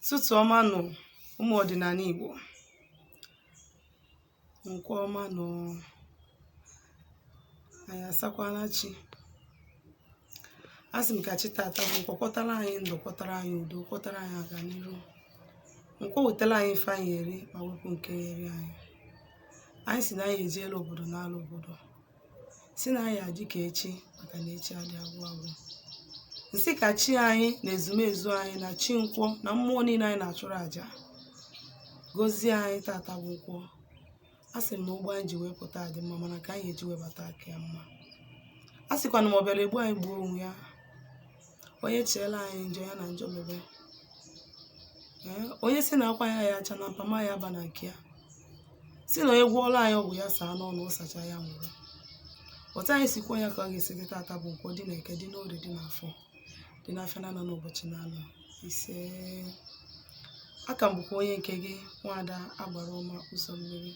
Ụtụtụ ọma nụ ụmụ ọdịnala Igbo. Nkwa ọma nụ, anyị asakwana chi. Asị m ka chi tata bụ nkwa kwọtara anyị ndụ, kwọtara anyị udo, kwọtara anyị ọganiru. Nkwa wetara anyị ife anyị eri ma wepụ nke eri anyị. Anyị si na anyị ejeela obodo n'ala obodo, si na anyị adị ka echi maka na echi adị agwụ agwụ. Nsị ka chi anyị na ezumezu anyị na chi nkwọ na mmụọ niile anyị na-achụrụ aja gozie anyị tata bụ nkwọ. A sị m na ụgbọ anyị ji wee pụta adị mma, mana ka anyị eji webata aka ya mma. A sịkwana ma ọ bịara egbu anyị gbuo onwe ya. Onye cheela anyị njọ ya na njọ mebe. Onye si na akwa ya acha na mpama ya aba na nke ya. Si na onye gwọọla anyị ọgwụ ya saa n'ọnụ ụsacha ya nwụrụ. Otu anyị sikwa ya ka ọ ga-esi dị tata bụ nkwọ dị na eke, dị n'orie, dị n'afọ, dị n'afịa na n'ụbọchị na-anọ ise. Aka m bụkwa onye nke gị, Nwaada Agbara Ụma Ụzọ Mmiri.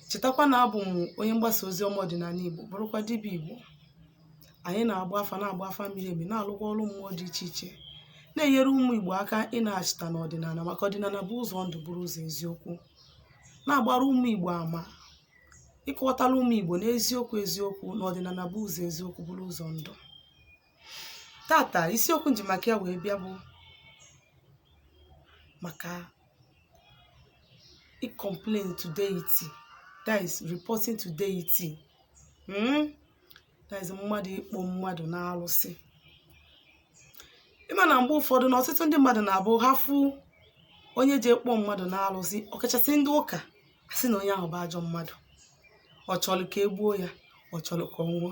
Chetakwa na abụ m onye mgbasa ozi ọma ọdịnala Igbo, bụrụkwa dibịa Igbo. Anyị na-agba afa miri emi, na-alụkwa ọrụ mmụọ dị iche iche, na-enyere ụmụ Igbo aka ịna-achịta n'ọdịnala, maka ọdịnala bụ ụzọ ndụ, bụrụ ụzọ eziokwu. Na-agbara ụmụ Igbo ama, ịkọwatara ụmụ Igbo n'eziokwu eziokwu na ọdịnala bụ ụzọ eziokwu, bụrụ ụzọ ndụ. Tata isiokwu nji maka ya wee bịa bụ maka complain to deity, that is reporting to deity. That is mmadụ ịkpọ mmadụ na-alụsị. Ịma na mgbe ụfọdụ na ọtụtụ ndị mmadụ na-abụ ha fụ onye ji ekpọ mmadụ na-alụsị, ọkachasị ndị ụka, asị na onye ahụ bụ ajọ mmadụ, ọ chọrọ ka e gbuo ya, ọ chọrọ ka ọ nwụọ,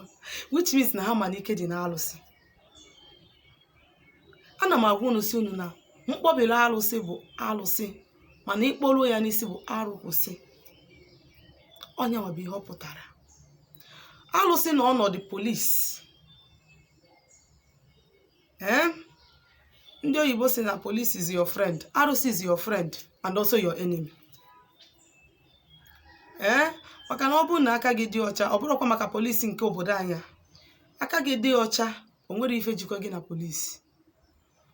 which means na ha ma na ike dị na-alụsị. Ana m agwa unu si unu na mkpọbiri alụsị bụ alụsị, mana ịkpọruo ya n'isi bụ arụkwụsị. Onye nwa bụ ihe ọ pụtara. Alụsị na ọnọdụ polisi. Ndị oyibo si na police is your friend, arụsị is your friend and also your enemy. Maka na ọ bụrụ na aka gị dị ọcha, ọ bụrụkwa maka polisi nke obodo anyị, aka gị dị ọcha, o nwere ife jikọ gị na polisi.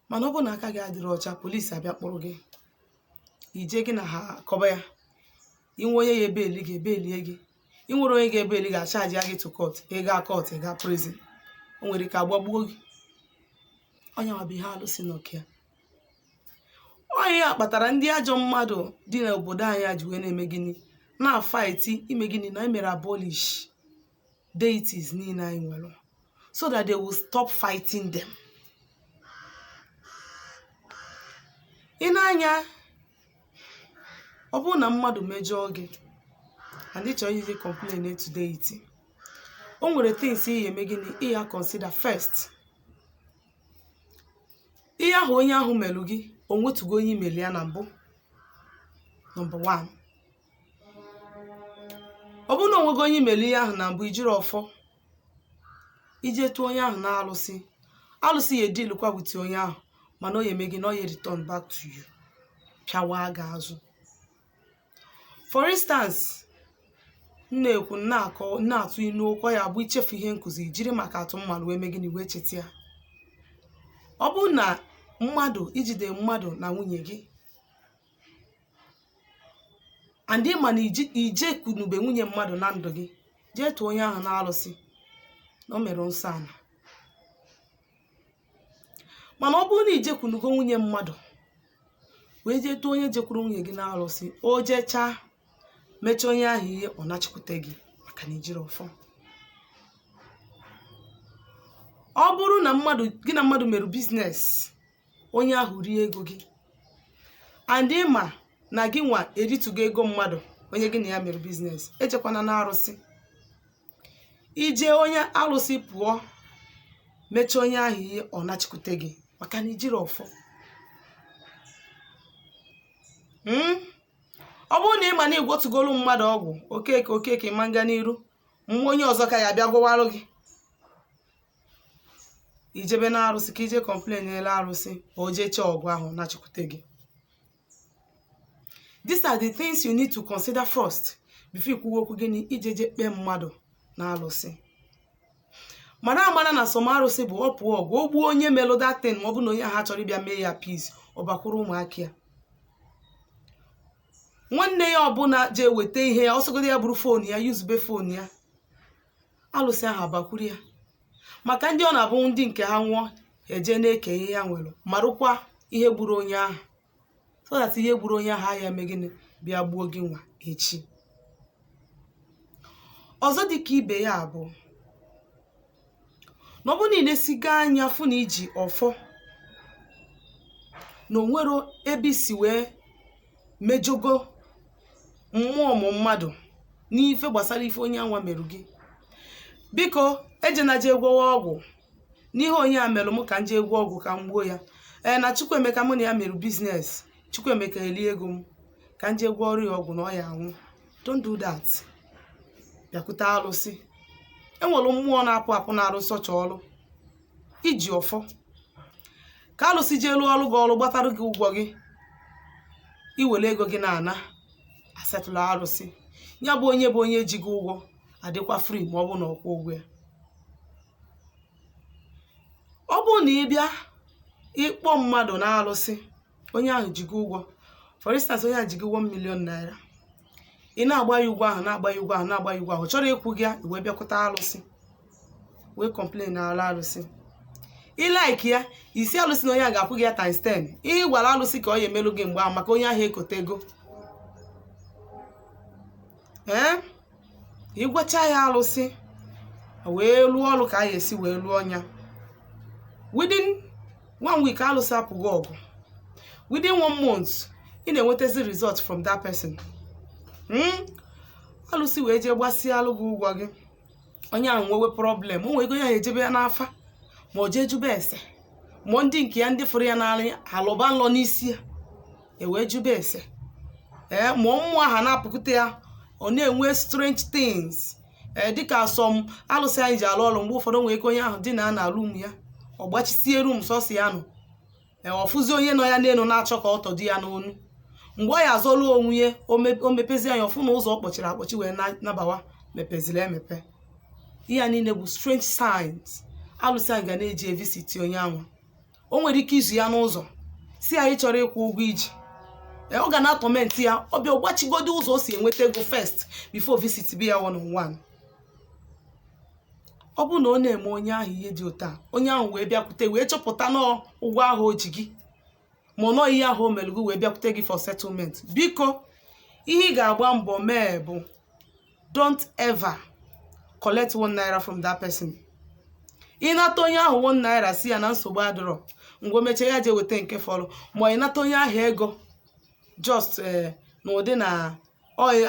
Mana ọ bụrụ na aka gị adịrị ọcha, polisi abịa kpụrụ gị, ije gị na ha kọba ya. Inwe onye ya ebe eli gị, ebe elie gị. Inwere onye ga-ebe eli ga-achaji ya gị to court, ịga court, ịga prison. O nwere ike agbagbuo gị. Onye nwa bụ ihe alụsị n'ọkịa. Onye ya kpatara ndị ajọ mmadụ dị n'obodo anyị ji wee na-eme gịnị, na-afaiti ime gịnị, na emere abolish deities niile anyị nwere, so that they will stop fighting them. Ị na-anya, ọ bụrụ na mmadụ mejọọ gị and ị chọrọ iji complain to deity, o nwere things ị eme gịnị, ị ya consider first. Ihe ahụ onye ahụ melụ gị, o nwetugo onye imeli ya na mbụ. Number one. Ọ bụrụ na o nwego onye imeli ihe ahụ na mbụ, ijiri ọfọ ije tụọ onye ahụ na alụsị, alụsị ya edilukwa wit onye ahụ, mana o ya eme gị na o ya return back to you, pịawa gị azụ. For instance, na-ekwu na-atụ inu okwu ya bụ ichefu ihe nkụzi, jiri maka atụ mmadụ wee mee gịnị, wee cheta ya. Ọ bụrụ na mmadụ ijide mmadụ na nwunye gị, andị ma na ije kunube nwunye mmadụ na ndụ gị, jee tụọ onye ahụ na alụsị na o mere nsọ ana. Mana ọ bụrụ na ije kunugo nwunye mmadụ wee jee tụọ onye jekwuru nwunye gị na alụsị, o jechaa mechaa onye ahụ ihe, ọ nachikwute gị maka na ijiri ọfọ. Ọ bụrụ na gị na mmadụ mere biznes, onye ahụ rie ego gị, andị ma na gị nwa eritugo ego mmadụ onye gị na ya mere biznes, ejekwana na arụsị. Ije onye alụsị pụọ mechaa onye ahụ ihe, ọ nachikwute gị maka na ijiri ọfọ. Ọ bụrụ na ị ma na igwotugolu mmadụ ọgwụ okeke ma nga n'iru, mmụọ onye ọzọ ka ya bịa gwọwarụ gị, ijebe na arụsị ka ije complain ele arụsị, o jecha ọgwụ ahụ nachikwute gị. These are the things you need to consider first before ikwuwe okwu gịnị, ijeje kpee mmadụ na alụsị. mana amana na som arụsị bụ ọ pụọ ọgụ o gbuo onye melụ datin ma ọ bụ na onye ha chọrọ ịbịa mee ya peace ọ bakwuru ụmụaka ya. Nwanne ya ọbụla je weta ihe ya ọsọgodo ya bụrụ fon ya yuzube fon ya alụsị ahụ abakwuru ya. Maka ndị ọ na-abụ ndị nke ha nwụọ eje na-eke ihe ya nwere marụkwa ihe gburu onye ahụ so that ihe gburu onye ahụ ya mee gịnị bịa gbuo gị nwa echi. Ọzọ dịka ibe ya bụ na ọ bụ niile siga anya fụ na iji ọfọ na onwero ebe isi wee mejogo mmụọ ụmụ mmadụ n'ife gbasara ife onye anwa merụ gị, biko ejena je gwowa ọgwụ n'ihe onye a merụ m ka m jee gwo ọgwụ ka m gbuo ya. Na Chukwuemeka mụ na ya merụ biznes, Chukwuemeka eli ego m ka m jee gwọọ ya ọgwụ na ọ ya anwụ. Don't do that. Bịakwute alụsị. Enwere mmụọ na-apụ apụ na arụsị ọcha ọrụ iji ọfọ ka alụsị jee lụọ ọrụ gị ọrụ gbatara gị ụgwọ gị iwere ego gị na-ana asetụla arụsị ya bụ onye ji gị ụgwọ adịkwa free ma ọ bụ na ọkwụ ụgwọ ya. Ọ bụ na ị bịa ịkpọ mmadụ na alụsị onye ahụ ji gị ụgwọ, for instance onye ahụ ji gị 1 million naira, ị na-agba ya ụgwọ ahụ na-agba ya ụgwọ ahụ na-agba ya ụgwọ ahụ chọrọ ịkwụ gị ya iwe bịakwute alụsị wee complain na alụsị like ya isi alụsị na onye a ga-akwụ gị ya times 10. Ị gwara alụsị ka ọ ya emelụ gị mgbe ahụ maka onye ahụ ekotego. Ịgwacha ya alụsị wee lụọ ọrụ ka a ya esi wee lụọ ọnya within 1 week alụsị apụghị ọgụ, within 1 month ị na-enwetazi result from that person. Alụsị wee jee gbasịa alụ gị ụgwọ gị onye ahụ nwewe problem, o nwee ego ya ejebe ya n'afa ma o jee jube ese ma ndị nke ya ndị fụrụ ya n'ala alụba nlọ n'isi ya ewee jube ese ma mmụọ aha na-apụkute ya ọ na-enwe strange things dịka asọm alụsị anyị ji alụ ọrụ mgbe ụfọdụ nwee eke onye ahụ dị na rum ya ọ gbachisie rum sọsọ ya nọ ọfụzi onye nọ ya n'elu na-achọ ka ọ tọdụ ya n'onu. Mgbe ọ ya azọlụ onwe ya o mepezi anya ọfụ na ụzọ ọ kpọchiri akpọchi wee nabawa mepeziri emepe. Ihe a niile bụ strange signs alụsị anyị ga na-eji evisiti onye anwa. O nwere ike izu ya n'ụzọ si anyị chọrọ ịkwụ ụgwọ iji ọ ga na-atọmenti ya ọ bịa ọgbachigodo ụzọ o si enweta ego first before visit be ya 1-on-1. Ọ bụ na ọ na-eme onye ahụ ihe dị otu a onye ahụ wee bịakwute wee chọpụta na ụgwọ ahụ o ji gị ma ọ nọ ihe ahụ o mere gị wee bịakwute gị for settlement, biko ihe ị ga-agba mbọ mee bụ don't ever collect 1 naira from that person. Ị nata onye ahụ 1 naira si ya na nsogbu adịrọ ngwa mechaa ya je weta nke fọrọ, ma ị nata onye ahụ ego just na ụdị na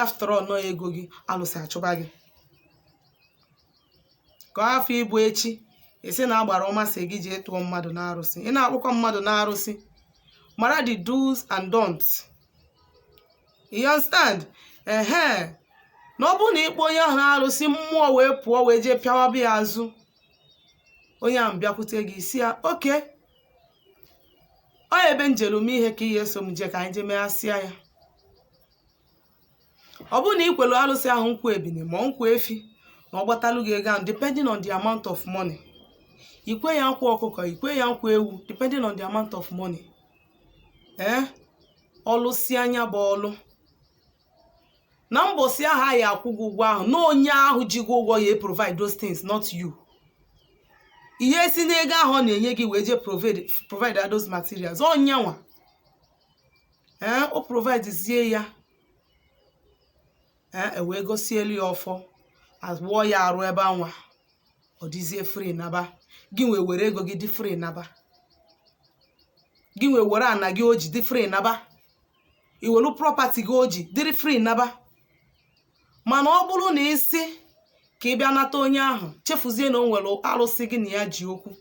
after all nọ ego gị alụsị achụba gị ka afọ ịbụ echi esi na agbara ọmasị gị ji tụọ mmadụ na-arụsị. Ị na-akpụkọ mmadụ na-arụsị mara the do's and don'ts. You understand? Na ọ bụ na ịkpọ onye ahụ na-arụsị mmụọ wee pụọ wee jee pịawabe ya azụ onye ahụ bịakwute gị isi ya oke ọ ebe njelum ihe ka ihe so m je ka anyị je meghasịa ya. Ọ bụ na ikwelu alụsị ahụ nkwụ ebini ma nkwụ efi na ọ gbatalụ gị ego ahụ depending on the amount of money. Ikwe ya nkwụ ọkụkọ, ikwe ya nkwụ ewu depending on the amount of money. Ọlụsị anya bụ ọlụ na mbọsị aha ya akwụ gị ụgwọ ahụ na onye ahụ ji gị ụgwọ ya provide those things, not you. Ihe si n'ego ahụ ọ na-enye gị wee je provide those materials onye nwa o provide zie ya wee gosielu ya ọfọ azụọ ya arụ ebe anwa ọ dịzie free naba gị wee were ego gị dị free naba, gị wee were ana gị oji dị free naba, iwelu property gị oji dịrị free naba. Mana ọ bụrụ na isi ka ị bịa nata onye ahụ chefuzie na o nwere alụsị gị na ya ji okwu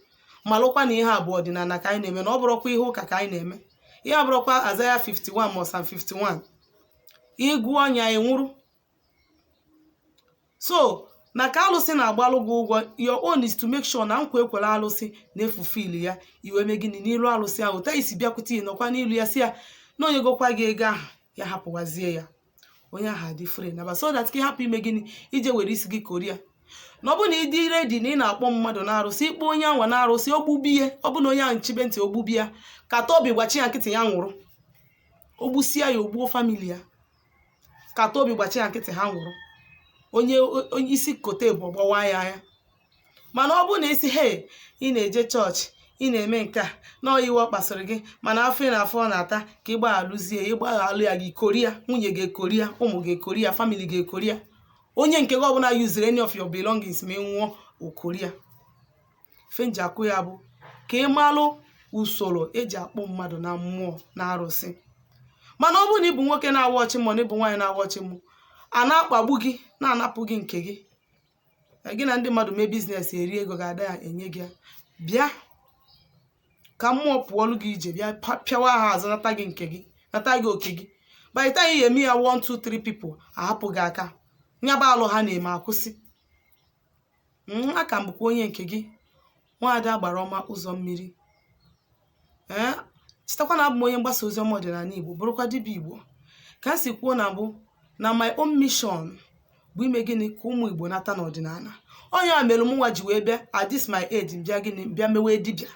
malụkwa na ihe abụọ ọdịnala ka anyị na-eme na ọ bụrụkwa ihe ụka ka anyị na-eme. Ihe abụrụkwa Azaya 51 ma Psalm 51 igwu ọnya enwuru. So na ka alụsị na-agbalụ gị ụgwọ your own is to make sure na nkwa ekwere alụsị na-efufil ya iwe mee gịnị n'ilu alụsị ahụ ta isi bịakwute nọkwa n'ilu ya si ya na onye gokwa gị ego ahụ ya hapụwazie ya onye ahụ adị free naba so that ka hapụ ime gịnị ije were isi gị koria na ọ bụ na ịdị redi na ị na-akpọ mmadụ na-arụsị ikpe onye anwa na-arụsị ogbubie, ọ bụ na onye ahụ nchibe ntị ogbubie ya kata obi gbachi ya nkịtị ya nwụrụ, ogbusia ya ogbuo famili ya, kata obi gbachi ya nkịtị ha nwụrụ, onye isi kote bụ gbawa ya anya. Mana ọ bụ na isi he ị na-eje chọọchị, ị na-eme nke a na iwe ọ kpasịrị gị, mana afọ ị na-afọ ọ na-ata ka ịgbaghalụzie ịgbaghalụ ya gị kori ya, nwunye ga-ekori ya, ụmụ ga-ekori ya, famili ga-ekori ya, onye nke gị ọbụla yuziri any of your belongings ma nwụọ okori ya. Fenji akụ ya bụ ka ị malụ usoro eji akpọ mmadụ na mmụọ na arụsị. Mana ọ bụ na ị bụ nwoke na-awa ọchị ma na ị bụ nwaanyị na-awa ọchị mụ, a na-akpagbu gị na-anapụ gị nke gị, gị na ndị mmadụ mee biznes eri ego ga-ada ya enye gị ya, bịa ka mmụọ pụọlụ gị ije, bịa pịawa ha azụ nata gị nke gị, nata gị oke gị. By the time you eme ya 1 2 3 people ahapụ gị aka, nyaba alụ ha na-eme akwụsị. Aka m bụkwa onye nke gị, Nwaada Agbara Ọma Ụzọ Mmiri. Chetakwa na abụ m onye mgbasa ozi ọma ọdịnala Igbo, bụrụkwa dibịa Igbo. Ka m si kwuo na mbụ na my own mission bụ ime gịnị ka ụmụ Igbo nata n'ọdịnala. Onye a mere m nwa ji wee bịa at this my age bịa gịnị bịa mewe dibịa.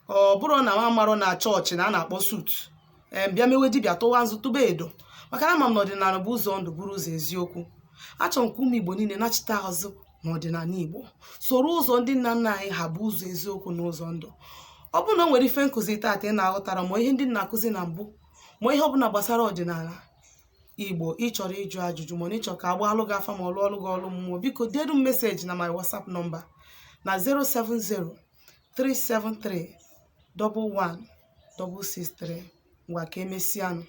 Ọ bụrụ na nwa marụ na chọọchị na a na-akpọ suit bịa mewe dibịa tụwa nzụ tụba edo, maka na ama m n'ọdịnala bụ ụzọ ndụ bụrụ ụzọ eziokwu. Achọrọ m ka ụmụ Igbo niile nachite azụ n'ọdịnala Igbo, soro ụzọ ndị nna nna anyị ha bụ ụzọ eziokwu na ụzọ ndụ. Ọ bụ na o nwere ife nkụzi taata ị na-aghọtara ma ihe ndị na-akụzi na mbụ ma ihe ọbụla gbasara ọdịnala Igbo ị chọrọ ịjụ ajụjụ ma ị chọrọ ka agbaalụ gị afa ma ọlụ ọlụ gị ọlụ mmụọ, biko deedu m meseji na my WhatsApp nọmba na 070-373-11663. Ngwa ka emesịanụ.